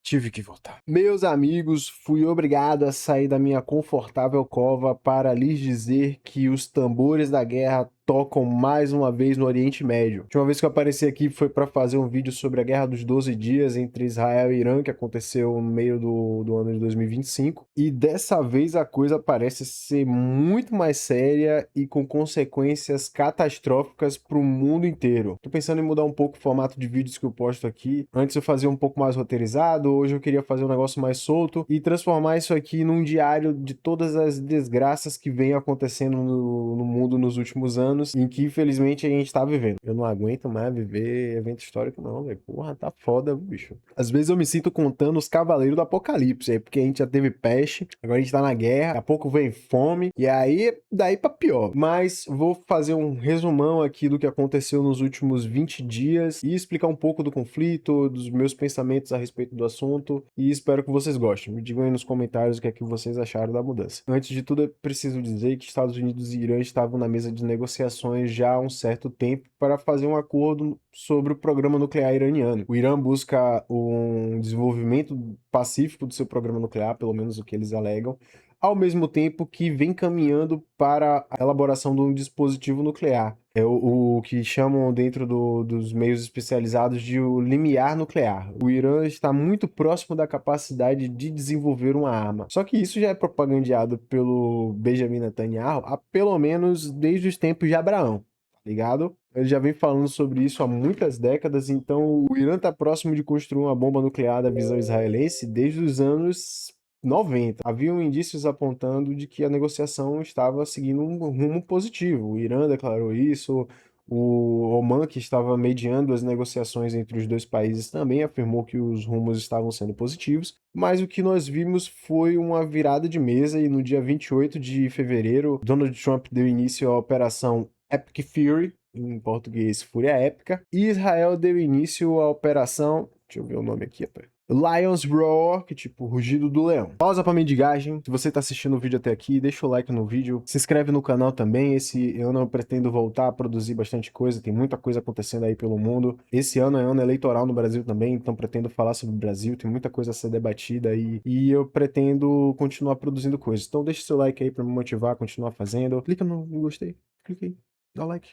Tive que voltar. Meus amigos, fui obrigado a sair da minha confortável cova para lhes dizer que os tambores da guerra tocam mais uma vez no Oriente Médio. A última vez que eu apareci aqui foi para fazer um vídeo sobre a Guerra dos 12 Dias entre Israel e Irã, que aconteceu no meio do ano de 2025. E dessa vez a coisa parece ser muito mais séria e com consequências catastróficas para o mundo inteiro. Tô pensando em mudar um pouco o formato de vídeos que eu posto aqui. Antes eu fazia um pouco mais roteirizado, hoje eu queria fazer um negócio mais solto e transformar isso aqui num diário de todas as desgraças que vem acontecendo no mundo nos últimos anos, em que infelizmente a gente tá vivendo. Eu não aguento mais viver evento histórico não, velho. Porra, tá foda, bicho. Às vezes eu me sinto contando os cavaleiros do apocalipse aí, porque a gente já teve peste, agora a gente tá na guerra, daqui a pouco vem fome, e aí daí pra pior. Mas vou fazer um resumão aqui do que aconteceu nos últimos 20 dias e explicar um pouco do conflito, dos meus pensamentos a respeito do assunto, e espero que vocês gostem. Me digam aí nos comentários o que é que vocês acharam da mudança. Antes de tudo, eu preciso dizer que Estados Unidos e Irã estavam na mesa de negociações já há um certo tempo para fazer um acordo sobre o programa nuclear iraniano. O Irã busca um desenvolvimento pacífico do seu programa nuclear, pelo menos o que eles alegam, ao mesmo tempo que vem caminhando para a elaboração de um dispositivo nuclear. É o que chamam dentro dos meios especializados de o limiar nuclear. O Irã está muito próximo da capacidade de desenvolver uma arma. Só que isso já é propagandeado pelo Benjamin Netanyahu há pelo menos desde os tempos de Abraão, tá ligado? Ele já vem falando sobre isso há muitas décadas, então o Irã está próximo de construir uma bomba nuclear da visão israelense desde os anos 90. Haviam indícios apontando de que a negociação estava seguindo um rumo positivo. O Irã declarou isso, o Oman, que estava mediando as negociações entre os dois países, também afirmou que os rumos estavam sendo positivos, mas o que nós vimos foi uma virada de mesa e no dia 28 de fevereiro, Donald Trump deu início à operação Epic Fury, em português Fúria Épica, e Israel deu início à operação, deixa eu ver o nome aqui, rapaz. Lions Roar, que tipo, rugido do leão. Pausa pra mendigagem. Se você tá assistindo o vídeo até aqui, deixa o like no vídeo. Se inscreve no canal também. Esse ano eu pretendo voltar a produzir bastante coisa. Tem muita coisa acontecendo aí pelo mundo. Esse ano é ano eleitoral no Brasil também, então pretendo falar sobre o Brasil. Tem muita coisa a ser debatida aí. E eu pretendo continuar produzindo coisas. Então deixa seu like aí pra me motivar a continuar fazendo. Clica no gostei. Clica aí. Dá like.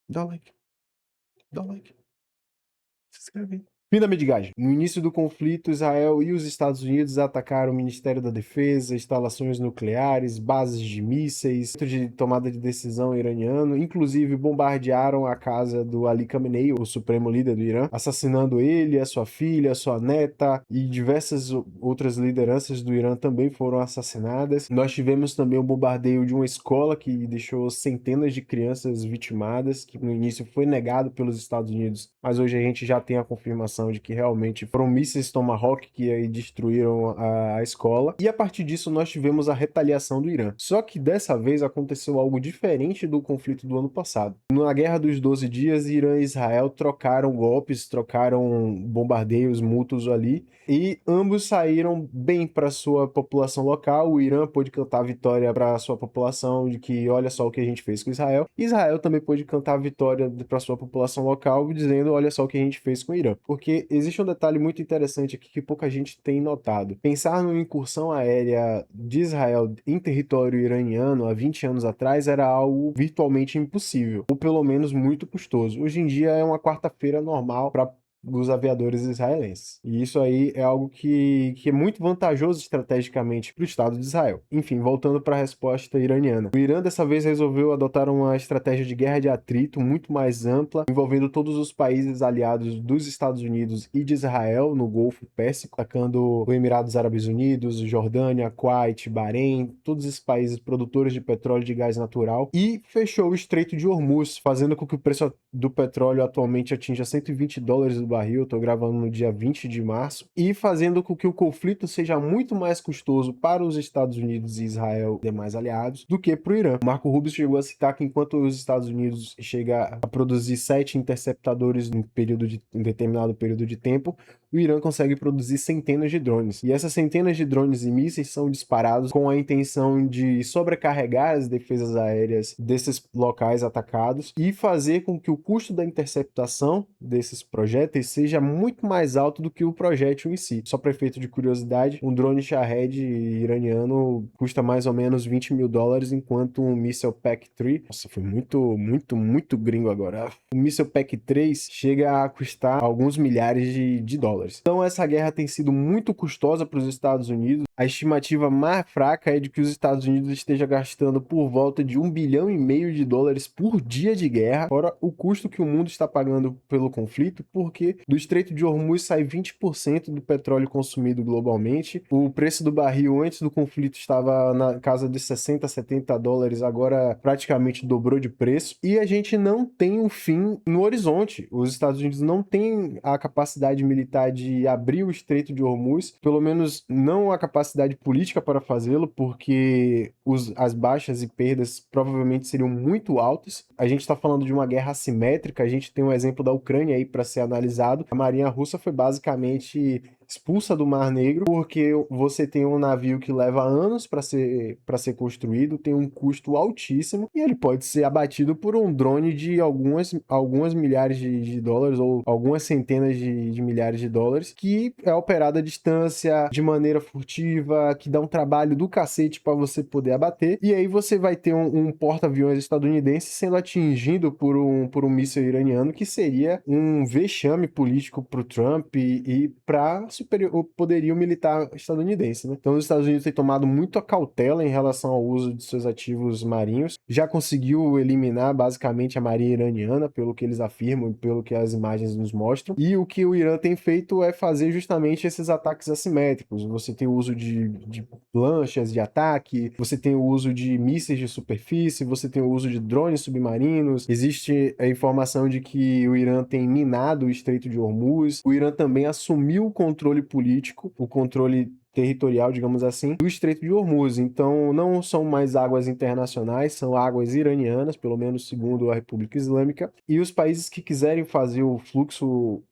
Dá like. Dá like. Se inscreve aí. Fim da mendigagem. No início do conflito, Israel e os Estados Unidos atacaram o Ministério da Defesa, instalações nucleares, bases de mísseis, centro de tomada de decisão iraniano, inclusive bombardearam a casa do Ali Khamenei, o supremo líder do Irã, assassinando ele, a sua filha, a sua neta e diversas outras lideranças do Irã também foram assassinadas. Nós tivemos também um bombardeio de uma escola que deixou centenas de crianças vitimadas, que no início foi negado pelos Estados Unidos, mas hoje a gente já tem a confirmação de que realmente foram mísseis Tomahawk que aí destruíram a escola. E a partir disso nós tivemos a retaliação do Irã. Só que dessa vez aconteceu algo diferente do conflito do ano passado. Na Guerra dos 12 Dias, Irã e Israel trocaram golpes, trocaram bombardeios mútuos ali, e ambos saíram bem para sua população local. O Irã pôde cantar vitória para sua população de que olha só o que a gente fez com Israel. Israel também pôde cantar vitória para sua população local dizendo olha só o que a gente fez com o Irã. Porque existe um detalhe muito interessante aqui que pouca gente tem notado. Pensar numa incursão aérea de Israel em território iraniano há 20 anos atrás era algo virtualmente impossível, ou pelo menos muito custoso. Hoje em dia é uma quarta-feira normal para dos aviadores israelenses. E isso aí é algo que é muito vantajoso estrategicamente para o Estado de Israel. Enfim, voltando para a resposta iraniana. O Irã dessa vez resolveu adotar uma estratégia de guerra de atrito muito mais ampla, envolvendo todos os países aliados dos Estados Unidos e de Israel no Golfo Pérsico, atacando os Emirados Árabes Unidos, Jordânia, Kuwait, Bahrein, todos esses países produtores de petróleo e de gás natural, e fechou o Estreito de Hormuz, fazendo com que o preço do petróleo atualmente atinja $120 do barril. Eu tô gravando no dia 20 de março, e fazendo com que o conflito seja muito mais custoso para os Estados Unidos e Israel e demais aliados do que para o Irã. Marco Rubio chegou a citar que enquanto os Estados Unidos chega a produzir 7 interceptadores em determinado período de tempo, o Irã consegue produzir centenas de drones. E essas centenas de drones e mísseis são disparados com a intenção de sobrecarregar as defesas aéreas desses locais atacados e fazer com que o custo da interceptação desses projéteis seja muito mais alto do que o projétil em si. Só para efeito de curiosidade, um drone Shahed iraniano custa mais ou menos $20.000, enquanto um míssil PAC-3, nossa, foi muito gringo agora. O míssil PAC-3 chega a custar alguns milhares de dólares. Então essa guerra tem sido muito custosa para os Estados Unidos. A estimativa mais fraca é de que os Estados Unidos estejam gastando por volta de $1,5 bilhão por dia de guerra, fora o custo que o mundo está pagando pelo conflito, porque do Estreito de Hormuz sai 20% do petróleo consumido globalmente. O preço do barril antes do conflito estava na casa de $60, $70, agora praticamente dobrou de preço. E a gente não tem um fim no horizonte. Os Estados Unidos não têm a capacidade militar de abrir o Estreito de Hormuz, pelo menos não a capacidade política para fazê-lo, porque as baixas e perdas provavelmente seriam muito altas. A gente está falando de uma guerra assimétrica, a gente tem um exemplo da Ucrânia aí para ser analisado. A marinha russa foi basicamente expulsa do Mar Negro porque você tem um navio que leva anos para ser construído, tem um custo altíssimo e ele pode ser abatido por um drone de algumas milhares de dólares ou algumas centenas de milhares de dólares, que é operado à distância, de maneira furtiva, que dá um trabalho do cacete para você poder abater. E aí você vai ter um porta-aviões estadunidense sendo atingido por um míssil iraniano, que seria um vexame político para o Trump e para o poderio militar estadunidense, né? Então os Estados Unidos têm tomado muita cautela em relação ao uso de seus ativos marinhos, já conseguiu eliminar basicamente a marinha iraniana, pelo que eles afirmam e pelo que as imagens nos mostram, e o que o Irã tem feito é fazer justamente esses ataques assimétricos. Você tem o uso de lanchas de ataque, você tem o uso de mísseis de superfície, você tem o uso de drones submarinos, existe a informação de que o Irã tem minado o Estreito de Hormuz, o Irã também assumiu o controle político, o controle territorial, digamos assim, do Estreito de Hormuz. Então, não são mais águas internacionais, são águas iranianas, pelo menos segundo a República Islâmica, e os países que quiserem fazer o fluxo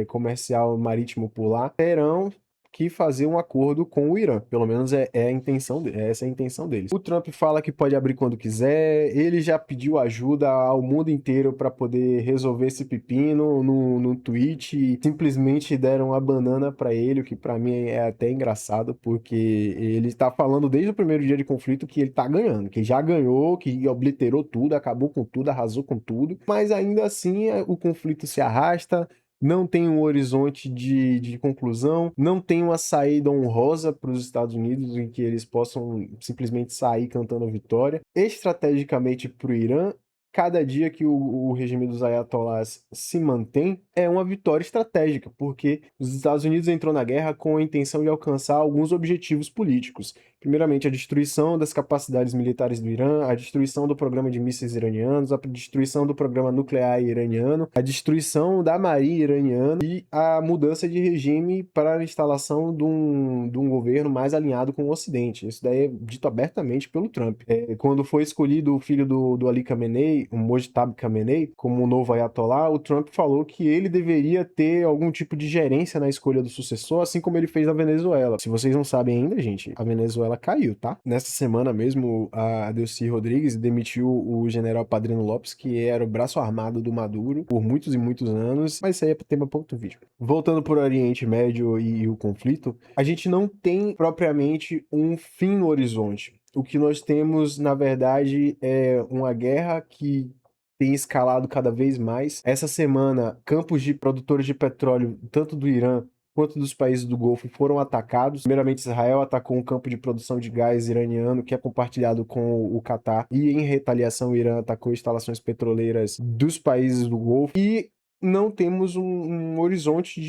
comercial marítimo por lá terão que fazer um acordo com o Irã. Pelo menos a intenção essa é a intenção deles. O Trump fala que pode abrir quando quiser, ele já pediu ajuda ao mundo inteiro para poder resolver esse pepino no tweet, e simplesmente deram a banana para ele, o que para mim é até engraçado, porque ele está falando desde o primeiro dia de conflito que ele está ganhando, que já ganhou, que obliterou tudo, acabou com tudo, arrasou com tudo, mas ainda assim o conflito se arrasta, não tem um horizonte de conclusão, não tem uma saída honrosa para os Estados Unidos em que eles possam simplesmente sair cantando a vitória. Estrategicamente para o Irã, cada dia que o regime dos ayatollahs se mantém é uma vitória estratégica, porque os Estados Unidos entrou na guerra com a intenção de alcançar alguns objetivos políticos. Primeiramente, a destruição das capacidades militares do Irã, a destruição do programa de mísseis iranianos, a destruição do programa nuclear iraniano, a destruição da marinha iraniana e a mudança de regime para a instalação de um governo mais alinhado com o Ocidente. Isso daí é dito abertamente pelo Trump. Quando foi escolhido o filho do Ali Khamenei, o Mojtaba Khamenei, como o novo ayatollah, o Trump falou que ele deveria ter algum tipo de gerência na escolha do sucessor, assim como ele fez na Venezuela. Se vocês não sabem ainda, gente, a Venezuela caiu, tá? Nessa semana mesmo, a Delcy Rodrigues demitiu o general Padrino Lopes, que era o braço armado do Maduro por muitos e muitos anos, mas isso aí é tema para outro vídeo. Voltando para o Oriente Médio e o conflito, a gente não tem propriamente um fim no horizonte. O que nós temos, na verdade, é uma guerra que tem escalado cada vez mais. Essa semana, campos de produtores de petróleo, tanto do Irã quanto dos países do Golfo, foram atacados. Primeiramente, Israel atacou um campo de produção de gás iraniano que é compartilhado com o Catar, e em retaliação, o Irã atacou instalações petroleiras dos países do Golfo. E não temos um horizonte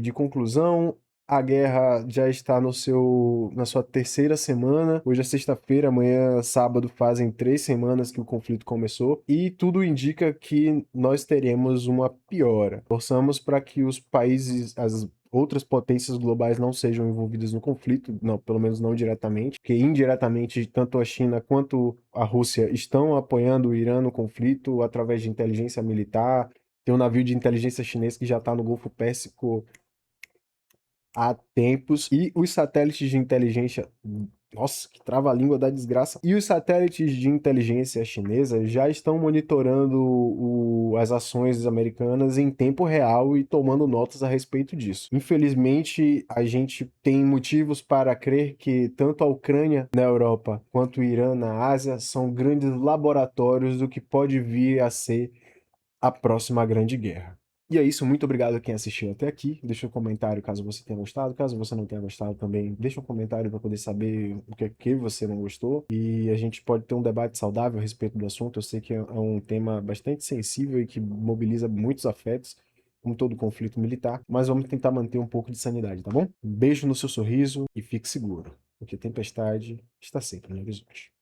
de conclusão. A guerra já está na sua terceira semana. Hoje é sexta-feira, amanhã, sábado, fazem 3 semanas que o conflito começou. E tudo indica que nós teremos uma piora. Torçamos para que os países, as outras potências globais não sejam envolvidas no conflito, não, pelo menos não diretamente, porque indiretamente tanto a China quanto a Rússia estão apoiando o Irã no conflito através de inteligência militar. Tem um navio de inteligência chinês que já está no Golfo Pérsico há tempos, e os satélites de inteligência. Nossa, que trava-língua da desgraça. E os satélites de inteligência chinesa já estão monitorando as ações americanas em tempo real e tomando notas a respeito disso. Infelizmente, a gente tem motivos para crer que tanto a Ucrânia na Europa quanto o Irã na Ásia são grandes laboratórios do que pode vir a ser a próxima grande guerra. E é isso, muito obrigado a quem assistiu até aqui. Deixa um comentário caso você tenha gostado. Caso você não tenha gostado também, deixa um comentário para poder saber o que é que você não gostou. E a gente pode ter um debate saudável a respeito do assunto. Eu sei que é um tema bastante sensível e que mobiliza muitos afetos, como todo conflito militar, mas vamos tentar manter um pouco de sanidade, tá bom? Um beijo no seu sorriso e fique seguro, porque tempestade está sempre no horizonte.